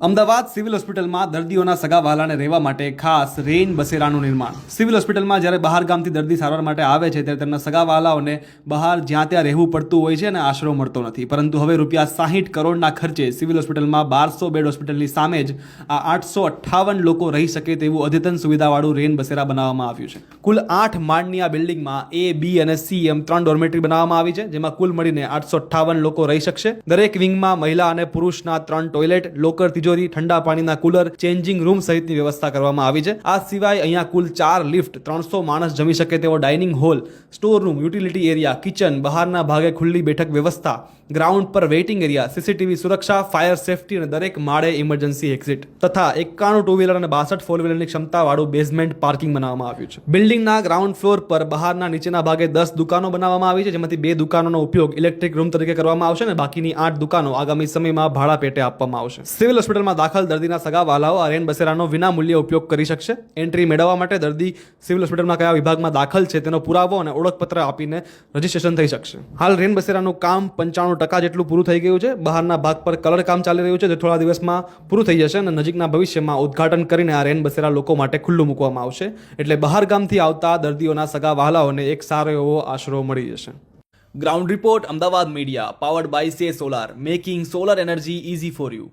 Ahmedabad civil હોસ્પિટલમાં દર્દીઓના સગાવહાલાને રહેવા માટે ખાસ રેઇન બસેરાનું નિર્માણ. સિવિલ હોસ્પિટલમાં જ્યારે બહાર ગામથી દર્દી સારવાર માટે આવે છે ત્યારે તેમના સગાવહાલાઓને બહાર જ્યાં ત્યાં રહેવું પડતું હોય છે અને આશરો મળતો નથી. પરંતુ હવે ₹60 કરોડના ખર્ચે સિવિલ હોસ્પિટલમાં 1200 બેડ હોસ્પિટલની સામે જ આ 858 લોકો રહી શકે તેવું અદ્યતન સુવિધાવાળું રેઇન બસેરા બનાવવામાં આવ્યું છે. કુલ 8 માળની આ બિલ્ડિંગમાં A, B અને C એમ 3 ડોર્મેટરી બનાવવામાં આવી છે, જેમાં કુલ મળીને 858 લોકો રહી શકશે. દરેક વિંગમાં મહિલા અને પુરુષના 3 ટોયલેટ, લોકર, તિજોરી, ઠંડા પાણીના કુલર, ચેન્જિંગ રૂમ સહિતની વ્યવસ્થા કરવામાં આવી છે. આ સિવાય અહીંયા કુલ 4 લિફ્ટ, 300 માણસ જમી શકે તેવો dining hall, store room, utility area, kitchen, બહારના ભાગે ખુલ્લી બેઠક વ્યવસ્થા, ગ્રાઉન્ડ પર વેઇટિંગ એરિયા, સીસીટીવી સુરક્ષા, ફાયર સેફટી અને દરેક માળે ઇમરજન્સી એક્ઝિટ તથા 51 ટુ વ્હીલર અને 62 ફોર વ્હીલરની ક્ષમતાવાળું બેઝમેન્ટ પાર્કિંગ બનાવવામાં આવ્યું છે. બિલ્ડિંગના ગ્રાઉન્ડ ફ્લોર પર બહારના નીચેના ભાગે 10 દુકાનો બનાવવામાં આવી છે, જેમાંથી 2 દુકાનોનો ઉપયોગ ઇલેક્ટ્રિક રૂમ તરીકે કરવામાં આવશે અને બાકીની 8 દુકાનો આગામી સમયમાં ભાડા પેટે આપવામાં આવશે. સિવિલ હોસ્પિટલમાં દાખલ દર્દીના સગાવહાલાઓ આ રેન બસેરાનો વિનામૂલ્યે ઉપયોગ કરી શકશે. એન્ટ્રી મેળવવા માટે દર્દી સિવિલ હોસ્પિટલમાં કયા વિભાગમાં દાખલ છે તેનો પુરાવો અને ઓળખપત્ર આપીને રજીસ્ટ્રેશન થઈ શકશે. હાલ રેન બસેરાનું કામ 95% જેટલું પૂરું થઈ ગયું છે. બહારના ભાગ પર કલર કામ ચાલી રહ્યું છે, જે થોડા દિવસમાં પૂરું થઈ જશે અને નજીકના ભવિષ્યમાં ઉદ્ઘાટન કરીને આ રેન બસેરા લોકો માટે ખુલ્લું મૂકવામાં આવશે. એટલે બહાર ગામથી આવતા દર્દીઓના સગાવહાલાઓને એક સારો એવો આશરો મળી જશે. Ground report, Ahmedabad media, powered by say solar, making solar energy easy for you.